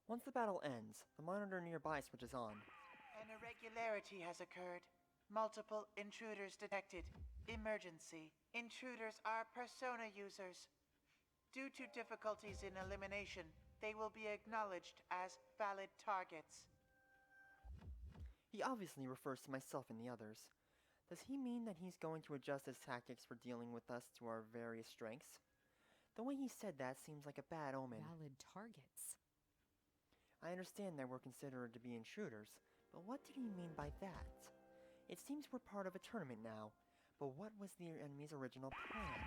Once the battle ends, the monitor nearby switches on. An irregularity has occurred. Multiple intruders detected. Emergency. Intruders are persona users. Due to difficulties in elimination, they will be acknowledged as valid targets. He obviously refers to myself and the others. Does he mean that he's going to adjust his tactics for dealing with us to our various strengths? The way he said that seems like a bad omen. Valid targets. I understand that we're considered to be intruders, but what did he mean by that? It seems we're part of a tournament now, but what was the enemy's original plan?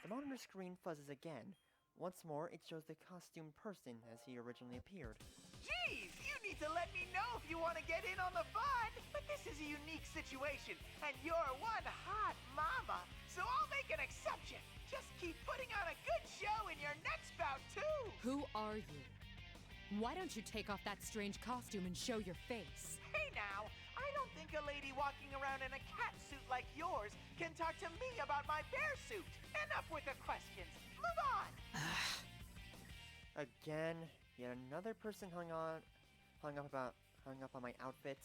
The monitor screen fuzzes again. Once more, it shows the costumed person as he originally appeared. Jeez, you need to let me know if you want to get in on the fun! But this is a unique situation, and you're one hot mama, so I'll make an exception! Just keep putting on a good show in your next bout, too! Who are you? Why don't you take off that strange costume and show your face? Hey now, I don't think a lady walking around in a cat suit like yours can talk to me about my bear suit! Enough with the questions! Move on! Again, yet another person hung up on my outfit.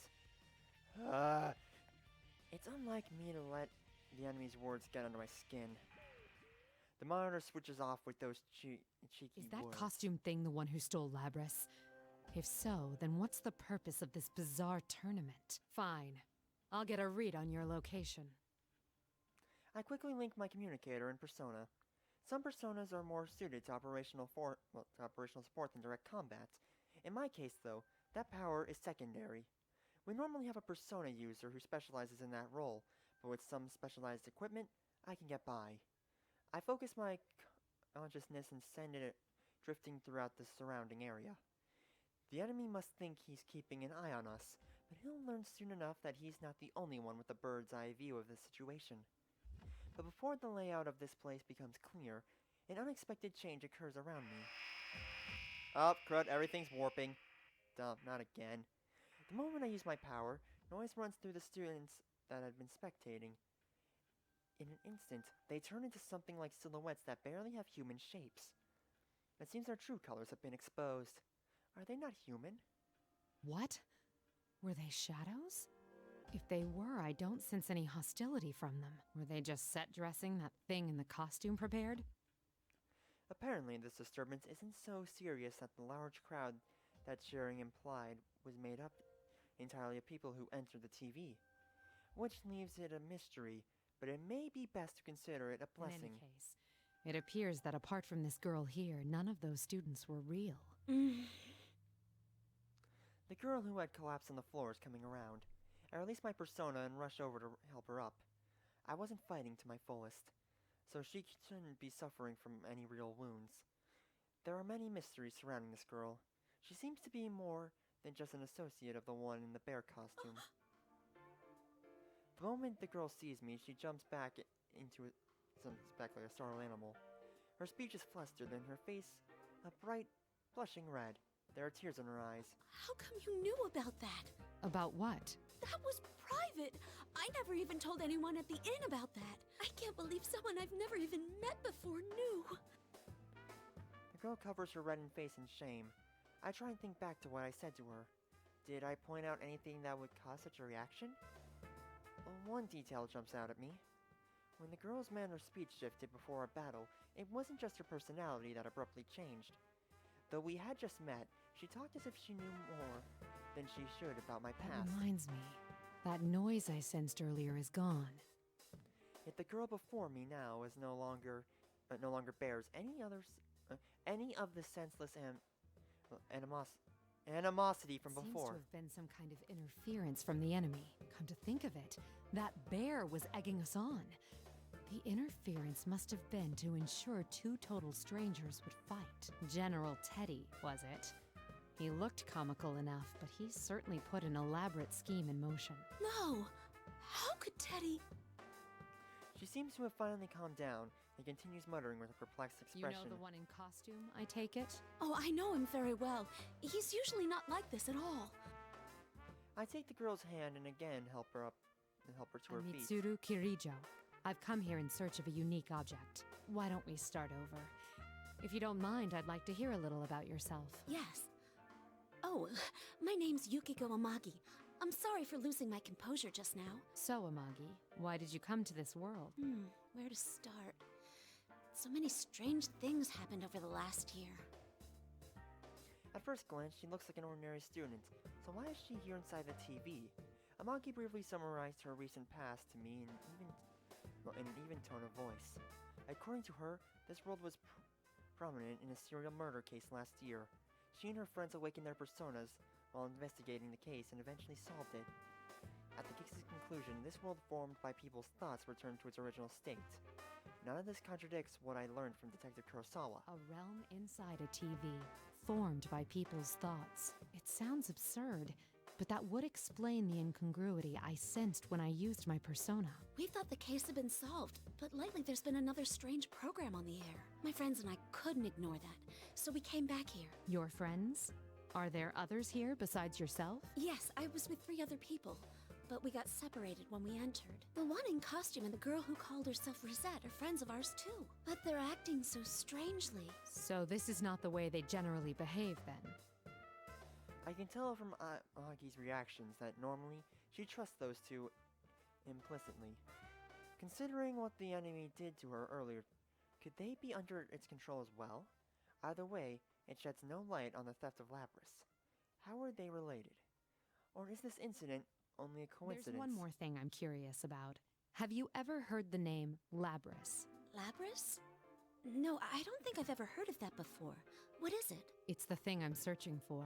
It's unlike me to let the enemy's words get under my skin. The monitor switches off with those cheeky Is that words. costume thing the one who stole Labris? If so, then what's the purpose of this bizarre tournament? Fine. I'll get a read on your location. I quickly link my communicator and persona. Some personas are more suited to operational support than direct combat. In my case, though, that power is secondary. We normally have a persona user who specializes in that role, but with some specialized equipment, I can get by. I focus my consciousness and send it drifting throughout the surrounding area. The enemy must think he's keeping an eye on us, but he'll learn soon enough that he's not the only one with a bird's eye view of the situation. But before the layout of this place becomes clear, an unexpected change occurs around me. Oh, crud, everything's warping. Duh, not again. The moment I use my power, noise runs through the students that had been spectating. In an instant, they turn into something like silhouettes that barely have human shapes. It seems their true colors have been exposed. Are they not human? What? Were they shadows? If they were, I don't sense any hostility from them. Were they just set dressing that thing in the costume prepared? Apparently, this disturbance isn't so serious that the large crowd that cheering implied was made up entirely of people who entered the TV, which leaves it a mystery, but it may be best to consider it a blessing. In any case, it appears that apart from this girl here, none of those students were real. The girl who had collapsed on the floor is coming around. I release my persona and rush over to help her up. I wasn't fighting to my fullest, so she shouldn't be suffering from any real wounds. There are many mysteries surrounding this girl. She seems to be more than just an associate of the one in the bear costume. The moment the girl sees me, she jumps back back like a startled animal. Her speech is flustered, and her face a bright, blushing red. There are tears in her eyes. How come you knew about that? About what? That was private. I never even told anyone at the inn about that. I can't believe someone I've never even met before knew. The girl covers her reddened face in shame. I try and think back to what I said to her. Did I point out anything that would cause such a reaction? Well, one detail jumps out at me. When the girl's manner of speech shifted before a battle, it wasn't just her personality that abruptly changed. Though we had just met, she talked as if she knew more than she should about my That past. reminds me. That noise I sensed earlier is gone. Yet the girl before me now is no longer bears any of the senseless animosity from Seems before. to have been some kind of interference from the enemy. Come to think of it, that bear was egging us on. The interference must have been to ensure two total strangers would fight. General Teddy, was it? He looked comical enough, but he certainly put an elaborate scheme in motion. No! How could Teddy... She seems to have finally calmed down and continues muttering with a perplexed You know expression. the one in costume, I take it? Oh, I know him very well. He's usually not like this at all. I take the girl's hand and again help her to her feet. Mitsuru Kirijo. I've come here in search of a unique object. Why don't we start over? If you don't mind, I'd like to hear a little about yourself. Yes. Oh, my name's Yukiko Amagi. I'm sorry for losing my composure just now. So, Amagi, why did you come to this world? Where to start? So many strange things happened over the last year. At first glance, she looks like an ordinary student, so why is she here inside the TV? Amagi briefly summarized her recent past to me in an even tone of voice. According to her, this world was prominent in a serial murder case last year. She and her friends awakened their personas while investigating the case and eventually solved it. At the case's conclusion, this world formed by people's thoughts returned to its original state. None of this contradicts what I learned from Detective Kurosawa. A realm inside a TV, formed by people's thoughts. It sounds absurd, but that would explain the incongruity I sensed when I used my persona. We thought the case had been solved, but lately there's been another strange program on the air. My friends and I couldn't ignore that, so we came back here. Your friends? Are there others here besides yourself? Yes, I was with 3 other people, but we got separated when we entered. The one in costume and the girl who called herself Rosette are friends of ours too, but they're acting so strangely. So this is not the way they generally behave then? I can tell from Amagi's reactions that normally she trusts those two implicitly. Considering what the enemy did to her earlier, could they be under its control as well? Either way, it sheds no light on the theft of Lapras. How are they related? Or is this incident only a coincidence? There's one more thing I'm curious about. Have you ever heard the name Labras? Labras? No, I don't think I've ever heard of that before. What is it? It's the thing I'm searching for.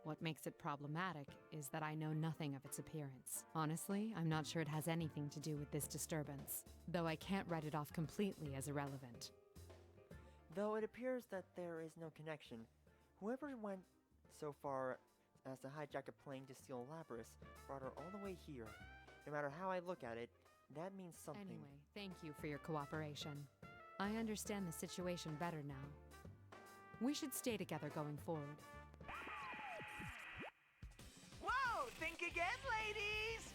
What makes it problematic is that I know nothing of its appearance. Honestly, I'm not sure it has anything to do with this disturbance, though I can't write it off completely as irrelevant. Though it appears that there is no connection, whoever went so far as to hijack a plane to steal Lapras brought her all the way here. No matter how I look at it, that means something. Anyway, thank you for your cooperation. I understand the situation better now. We should stay together going forward. Whoa! Think again, ladies!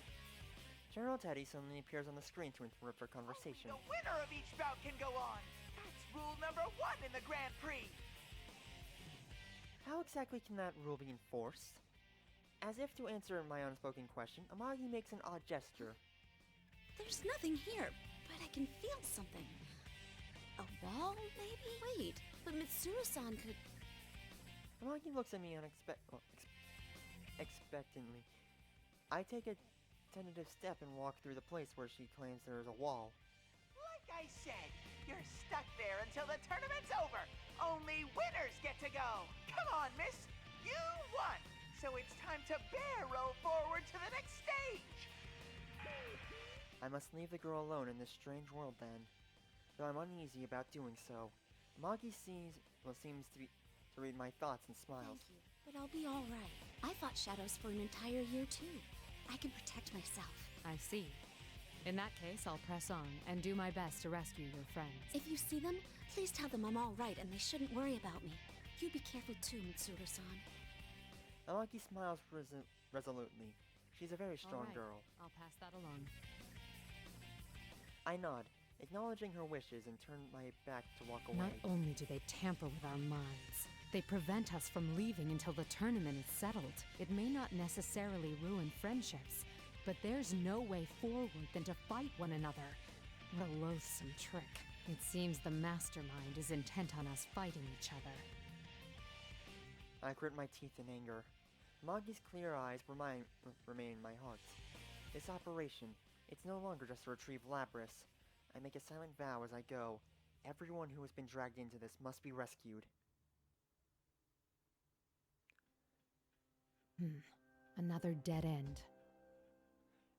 General Teddy suddenly appears on the screen to interrupt our conversation. The winner of each bout can go on. That's rule number 1 in the Grand Prix. How exactly can that rule be enforced? As if to answer my unspoken question, Amagi makes an odd gesture. There's nothing here, but I can feel something. A wall, maybe? Wait, but Mitsuru-san could... Amagi looks at me expectantly. I take a tentative step and walk through the place where she claims there is a wall. Like I said, you're stuck there until the tournament's over. Only winners get to go. Come on, miss. You won. So it's time to barrel forward to the next stage. I must leave the girl alone in this strange world then. Though I'm uneasy about doing so. Amagi seems to read my thoughts and smiles. Thank you, but I'll be all right. I fought shadows for an entire year too. I can protect myself. I see. In that case, I'll press on and do my best to rescue your friends. If you see them, please tell them I'm all right and they shouldn't worry about me. You be careful too, Mitsuru-san. Amagi smiles resolutely. She's a very strong All right, girl. I'll pass that along. I nod, acknowledging her wishes, and turn my back to walk away. Not only do they tamper with our minds, they prevent us from leaving until the tournament is settled. It may not necessarily ruin friendships, but there's no way forward than to fight one another. What a loathsome trick. It seems the mastermind is intent on us fighting each other. I grit my teeth in anger. Magi's clear eyes remain in my heart. This operation, it's no longer just to retrieve Lapras. I make a silent vow as I go. Everyone who has been dragged into this must be rescued. Another dead end.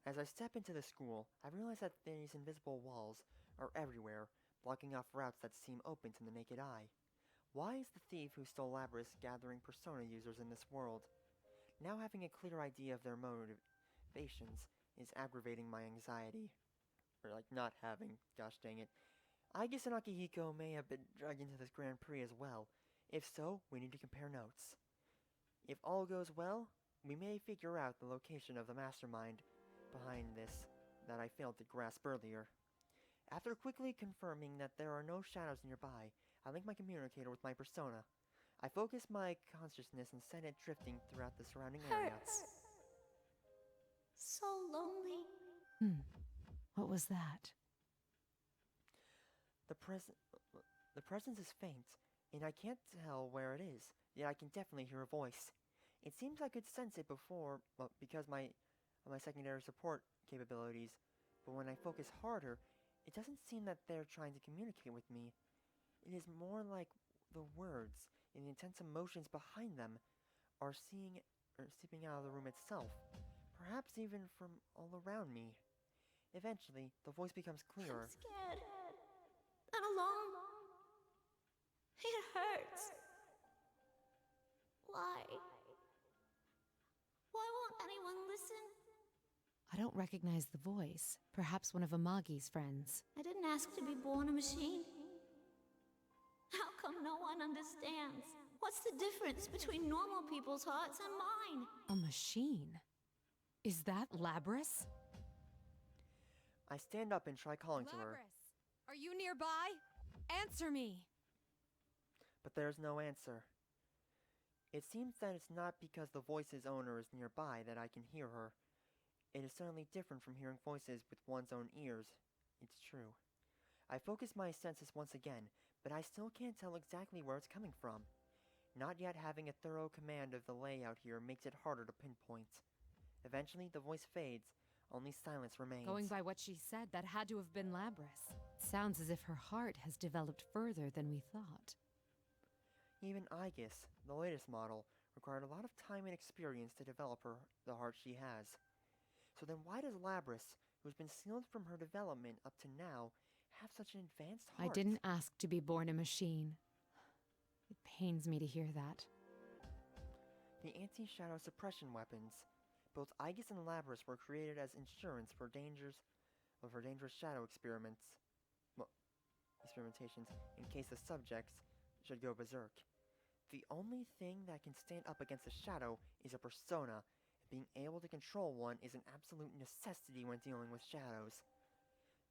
As I step into the school, I realize that these invisible walls are everywhere, blocking off routes that seem open to the naked eye. Why is the thief who stole Lapras gathering Persona users in this world? Now having a clear idea of their motivations is aggravating my anxiety. Or not having, gosh dang it. I guess Akihiko may have been dragged into this Grand Prix as well. If so, we need to compare notes. If all goes well, we may figure out the location of the mastermind behind this that I failed to grasp earlier. After quickly confirming that there are no shadows nearby, I link my communicator with my persona. I focus my consciousness and send it drifting throughout the surrounding area. Hurts. So lonely. What was that? The presence is faint, and I can't tell where it is, yet I can definitely hear a voice. It seems I could sense it before, well, because of my secondary support capabilities, but when I focus harder, it doesn't seem that they're trying to communicate with me. It is more like the words and the intense emotions behind them are seeping out of the room itself, perhaps even from all around me. Eventually, the voice becomes clearer. I'm scared. And alone. It hurts. Why? Why won't anyone listen? I don't recognize the voice. Perhaps one of Amagi's friends. I didn't ask to be born a machine. How come no one understands? What's the difference between normal people's hearts and mine? A machine? Is that Labrys? I stand up and try calling to her, Labrys! Are you nearby? Answer me! but there's no answer. It seems that it's not because the voice's owner is nearby that I can hear her. It is certainly different from hearing voices with one's own ears. It's true. I focus my senses once again, but I still can't tell exactly where it's coming from. Not yet having a thorough command of the layout here makes it harder to pinpoint. Eventually, the voice fades, only silence remains. Going by what she said, that had to have been Labrys. Sounds as if her heart has developed further than we thought. Even Aegis, the latest model, required a lot of time and experience to develop the heart she has. So then why does Labrys, who's been sealed from her development up to now, have such an advanced heart? I didn't ask to be born a machine. It pains me to hear that. The anti-shadow suppression weapons. Both Aegis and Labrys were created as insurance for dangerous shadow experimentations in case the subjects should go berserk. The only thing that can stand up against a shadow is a persona. Being able to control one is an absolute necessity when dealing with shadows.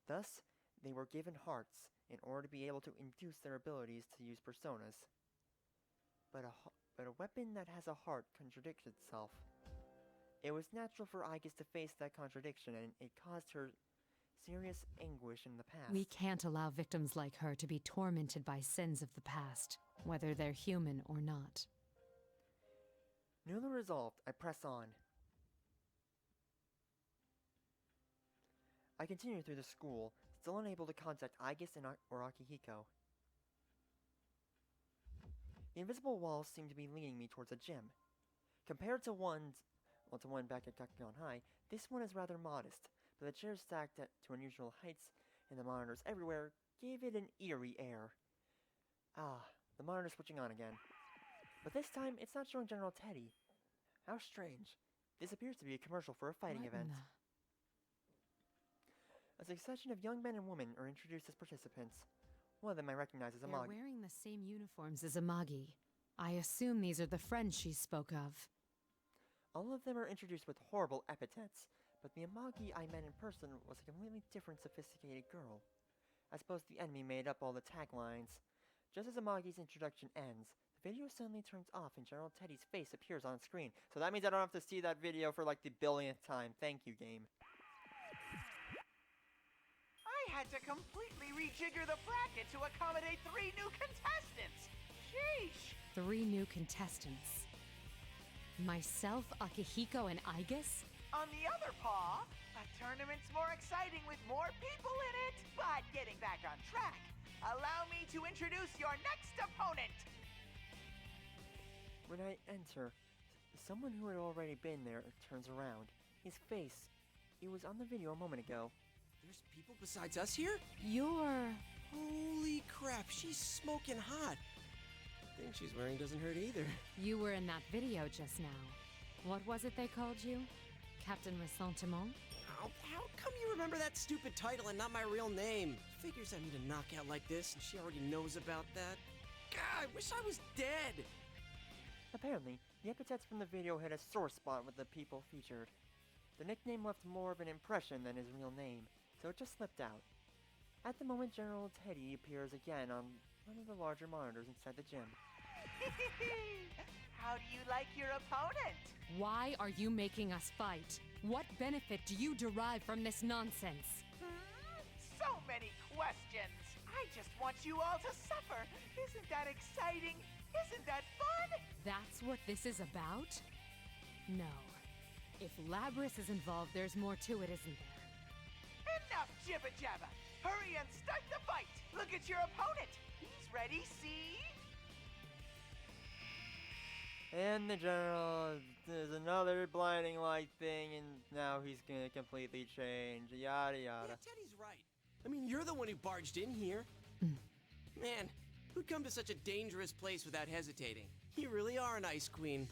Thus, they were given hearts in order to be able to induce their abilities to use personas. But a weapon that has a heart contradicts itself. It was natural for Aegis to face that contradiction, and it caused her serious anguish in the past. We can't allow victims like her to be tormented by sins of the past, whether they're human or not. Newly resolved, I press on. I continue through the school, still unable to contact Aegis or Akihiko. The invisible walls seem to be leading me towards a gym. Compared to one back at Gakugan High, this one is rather modest, but the chairs stacked to unusual heights and the monitors everywhere gave it an eerie air. Ah, the monitor's switching on again. But this time, it's not showing General Teddy. How strange. This appears to be a commercial for a fighting What event. in the- A succession of young men and women are introduced as participants. One of them I recognize as They're Amagi. wearing the same uniforms as Amagi. I assume these are the friends she spoke of. All of them are introduced with horrible epithets, but the Amagi I met in person was a completely different, sophisticated girl. I suppose the enemy made up all the taglines. Just as Amagi's introduction ends, the video suddenly turns off and General Teddy's face appears on screen. So that means I don't have to see that video for like the billionth time. Thank you, game. I had to completely rejigger the bracket to accommodate 3 new contestants. Sheesh. 3 new contestants. Myself, Akihiko, and Aegis? On the other paw, a tournament's more exciting with more people in it. But getting back on track, allow me to introduce your next opponent. When I enter, someone who had already been there turns around. His face, it was on the video a moment ago. There's people besides us here? You're... Holy crap, she's smoking hot. The thing she's wearing doesn't hurt either. You were in that video just now. What was it they called you? Captain Ressentiment? How come you remember that stupid title and not my real name? Figures I need a knockout like this, and she already knows about that. God, I wish I was dead. Apparently, the epithets from the video hit a sore spot with the people featured. The nickname left more of an impression than his real name, so it just slipped out. At the moment, General Teddy appears again on one of the larger monitors inside the gym. How do you like your opponent? Why are you making us fight? What benefit do you derive from this nonsense? So many questions. I just want you all to suffer. Isn't that exciting? Isn't that fun? That's what this is about? No. If Labrys is involved, there's more to it, isn't there? Enough jibba-jabba. Hurry and start the fight. Look at your opponent. He's ready, see? And the general, there's another blinding light thing, and now he's gonna completely change. Yada yada. Yeah, Teddy's right. I mean, you're the one who barged in here. Man, who'd come to such a dangerous place without hesitating? You really are an ice queen.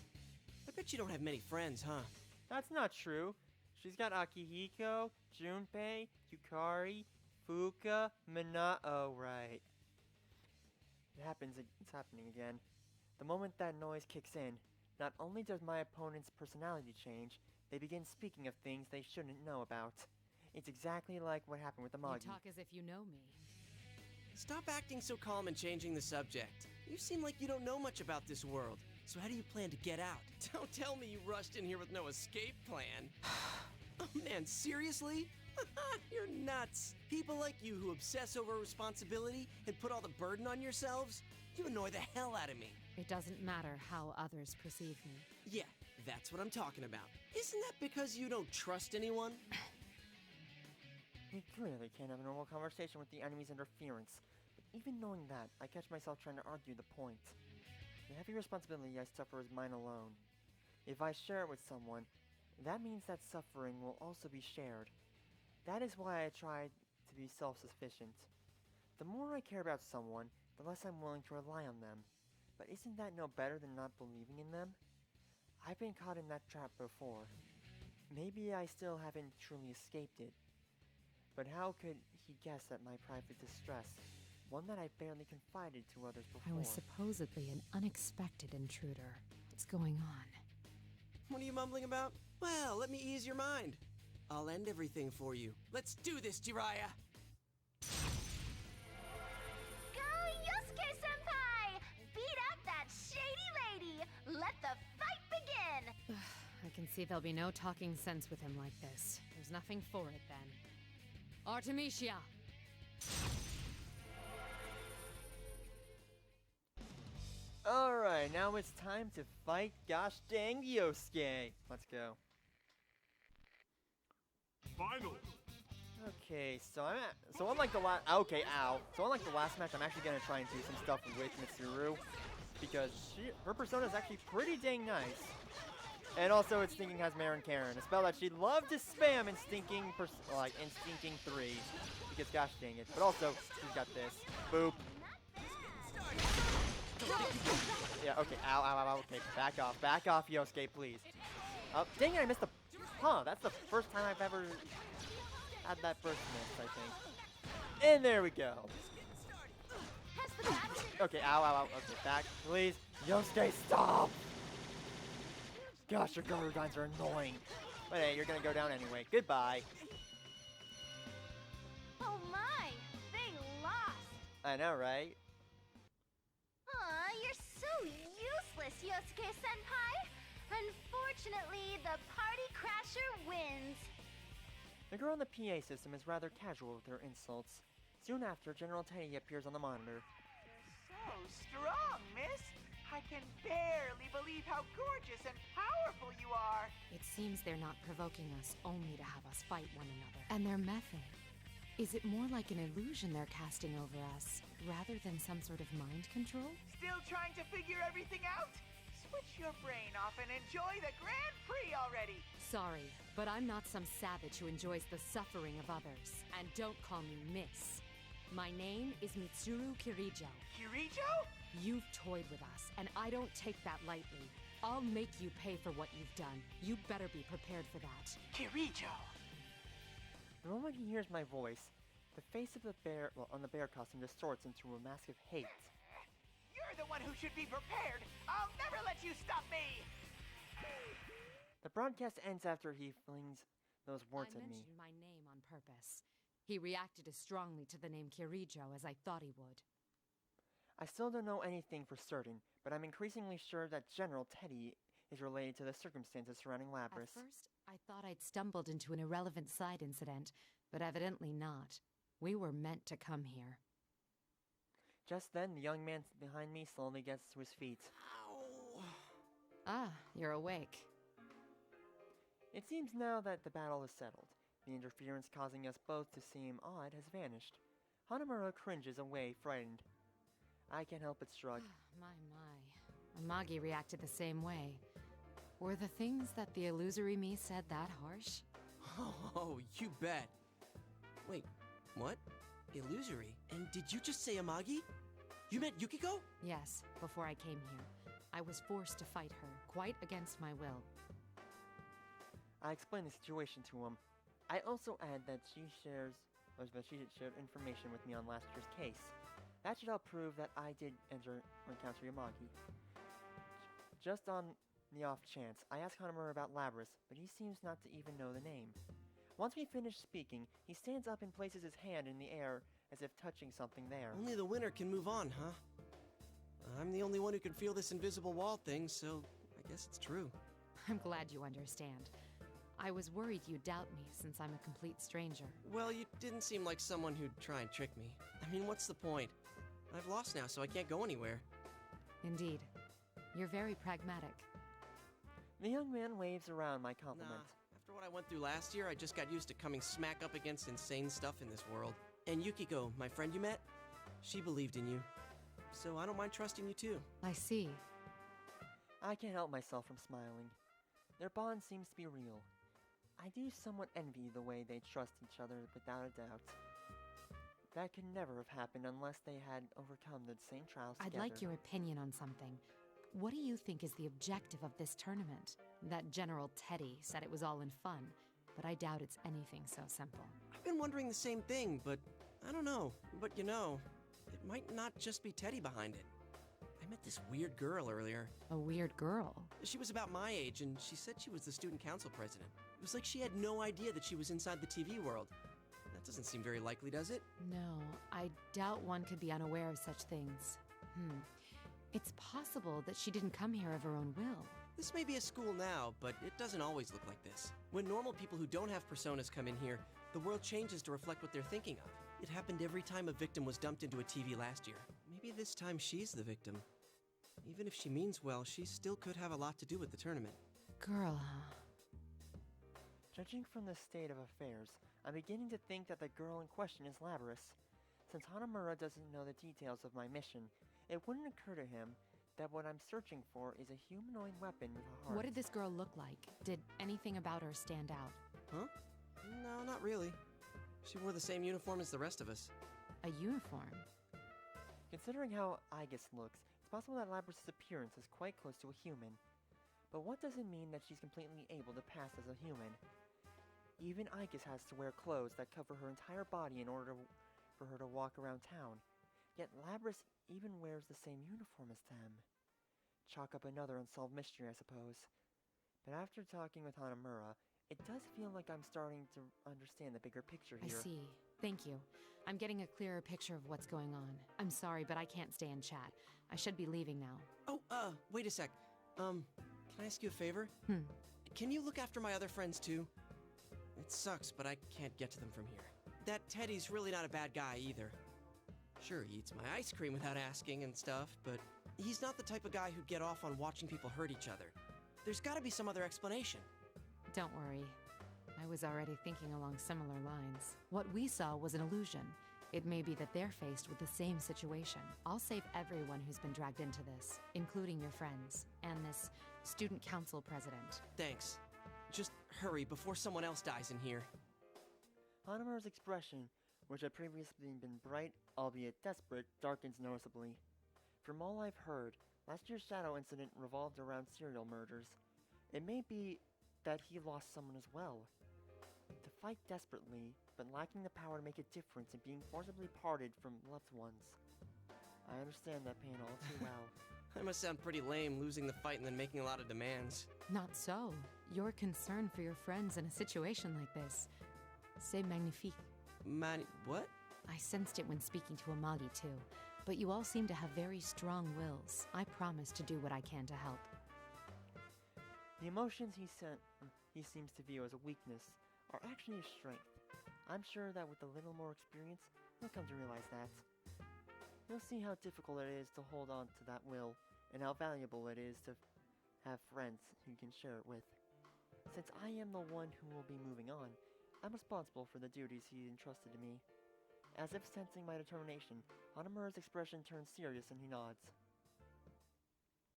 I bet you don't have many friends, huh? That's not true. She's got Akihiko, Junpei, Yukari, Fuka, Oh, right. It's happening again. The moment that noise kicks in, not only does my opponent's personality change, they begin speaking of things they shouldn't know about. It's exactly like what happened with the Magi. You talk as if you know me. Stop acting so calm and changing the subject. You seem like you don't know much about this world. So how do you plan to get out? Don't tell me you rushed in here with no escape plan. Oh man, seriously? You're nuts. People like you who obsess over responsibility and put all the burden on yourselves, you annoy the hell out of me. It doesn't matter how others perceive me. Yeah, that's what I'm talking about. Isn't that because you don't trust anyone? We clearly can't have a normal conversation with the enemy's interference. But even knowing that, I catch myself trying to argue the point. The heavy responsibility I suffer is mine alone. If I share it with someone, that means that suffering will also be shared. That is why I try to be self-sufficient. The more I care about someone, the less I'm willing to rely on them. But isn't that no better than not believing in them? I've been caught in that trap before. Maybe I still haven't truly escaped it. But how could he guess at my private distress, one that I barely confided to others before? I was supposedly an unexpected intruder. What's going on? What are you mumbling about? Well, let me ease your mind. I'll end everything for you. Let's do this, Jiraiya! Go, Yosuke-senpai! Beat up that shady lady! Let the fight begin! I can see there'll be no talking sense with him like this. There's nothing for it then. Artemisia! Alright, now it's time to fight gosh dang Yosuke. Let's go. Finals. Okay, so unlike the last match, I'm actually gonna try and do some stuff with Mitsuru because her persona is actually pretty dang nice. And also, it's Stinking has Marin Karen, a spell that she'd love to spam in Stinking 3, because gosh dang it. But also, she's got this. Boop. Yeah, okay, ow, okay, back off, Yosuke, please. Dang it, I missed the... Huh, that's the first time I've ever had that burst miss, I think. And there we go. Okay, ow, okay, back, please. Yosuke, stop! Gosh, your Garugans are annoying. But hey, you're gonna go down anyway. Goodbye. Oh my! They lost! I know, right? Aw, you're so useless, Yosuke-senpai! Unfortunately, the party crasher wins. The girl in the PA system is rather casual with her insults. Soon after, General Teddy appears on the monitor. So strong, miss. I can barely believe how gorgeous and powerful you are. It seems they're not provoking us only to have us fight one another. And their method. Is it more like an illusion they're casting over us, rather than some sort of mind control? Still trying to figure everything out? Switch your brain off and enjoy the Grand Prix already. Sorry, but I'm not some savage who enjoys the suffering of others. And don't call me Miss. My name is Mitsuru Kirijo. Kirijo? You've toyed with us, and I don't take that lightly. I'll make you pay for what you've done. You better be prepared for that. Kirijo! The moment he hears my voice, the face of the bear, on the bear costume distorts into a mask of hate. You're the one who should be prepared! I'll never let you stop me! The broadcast ends after he flings those words I at me. mentioned my name on purpose. He reacted as strongly to the name Kirijo as I thought he would. I still don't know anything for certain, but I'm increasingly sure that General Teddy is related to the circumstances surrounding At Labrys. first, I thought I'd stumbled into an irrelevant side incident, but evidently not. We were meant to come here. Just then, the young man behind me slowly gets to his feet. Ow. Ah, you're awake. It seems now that the battle is settled. The interference causing us both to seem odd has vanished. Hanamura cringes away, frightened. I can't help but shrug. My. Amagi reacted the same way. Were the things that the illusory me said that harsh? Oh, you bet. Wait, what? Illusory? And did you just say Amagi? You meant Yukiko? Yes, before I came here. I was forced to fight her, quite against my will. I explain the situation to him. I also add that she shared information with me on last year's case. That should help prove that I did encounter Yamagi. Just on the off chance, I ask Hanamura about Labrys, but he seems not to even know the name. Once we finish speaking, he stands up and places his hand in the air as if touching something there. Only the winner can move on, huh? I'm the only one who can feel this invisible wall thing, so I guess it's true. I'm glad you understand. I was worried you'd doubt me since I'm a complete stranger. Well, you didn't seem like someone who'd try and trick me. I mean, what's the point? I've lost now, so I can't go anywhere. Indeed. You're very pragmatic. The young man waves around my compliment. Nah, after what I went through last year, I just got used to coming smack up against insane stuff in this world. And Yukiko, my friend you met, she believed in you. So I don't mind trusting you too. I see. I can't help myself from smiling. Their bond seems to be real. I do somewhat envy the way they trust each other without a doubt. That could never have happened unless they had overcome the same trials together. I'd like your opinion on something. What do you think is the objective of this tournament? That General Teddy said it was all in fun, but I doubt it's anything so simple. I've been wondering the same thing, but I don't know. But you know, it might not just be Teddy behind it. I met this weird girl earlier. A weird girl? She was about my age, and she said she was the student council president. It was like she had no idea that she was inside the TV world. That doesn't seem very likely, does it? No, I doubt one could be unaware of such things. It's possible that she didn't come here of her own will. This may be a school now, but it doesn't always look like this. When normal people who don't have personas come in here, the world changes to reflect what they're thinking of. It happened every time a victim was dumped into a TV last year. Maybe this time she's the victim. Even if she means well, she still could have a lot to do with the tournament. Girl, huh? Judging from the state of affairs, I'm beginning to think that the girl in question is Labrys. Since Hanamura doesn't know the details of my mission, it wouldn't occur to him that what I'm searching for is a humanoid weapon with a heart. What did this girl look like? Did anything about her stand out? Huh? No, not really. She wore the same uniform as the rest of us. A uniform? Considering how Aigis looks, it's possible that Labrys' appearance is quite close to a human. But what does it mean that she's completely able to pass as a human? Even Aigis has to wear clothes that cover her entire body in order for her to walk around town. Yet Labrys even wears the same uniform as them. Chalk up another unsolved mystery, I suppose. But after talking with Hanamura, it does feel like I'm starting to understand the bigger picture here. I see. Thank you. I'm getting a clearer picture of what's going on. I'm sorry, but I can't stay and chat. I should be leaving now. Oh, wait a sec. Can I ask you a favor? Can you look after my other friends too? It sucks, but I can't get to them from here. That Teddy's really not a bad guy either. Sure, he eats my ice cream without asking and stuff, but he's not the type of guy who'd get off on watching people hurt each other. There's gotta be some other explanation. Don't worry. I was already thinking along similar lines. What we saw was an illusion. It may be that they're faced with the same situation. I'll save everyone who's been dragged into this, including your friends, and this student council president. Thanks. Just hurry before someone else dies in here. Hanamura's expression, which had previously been bright, albeit desperate, darkens noticeably. From all I've heard, last year's Shadow incident revolved around serial murders. It may be that he lost someone as well. To fight desperately, but lacking the power to make a difference and being forcibly parted from loved ones. I understand that pain all too well. I must sound pretty lame losing the fight and then making a lot of demands. Not so. Your concern for your friends in a situation like this. C'est magnifique. What? I sensed it when speaking to Amagi, too. but you all seem to have very strong wills. I promise to do what I can to help. The emotions he seems to view as a weakness are actually a strength. I'm sure that with a little more experience, you'll come to realize that. You'll see how difficult it is to hold on to that will, and how valuable it is to have friends who you can share it with. Since I am the one who will be moving on, I'm responsible for the duties he entrusted to me. As if sensing my determination, Hanamura's expression turns serious and he nods.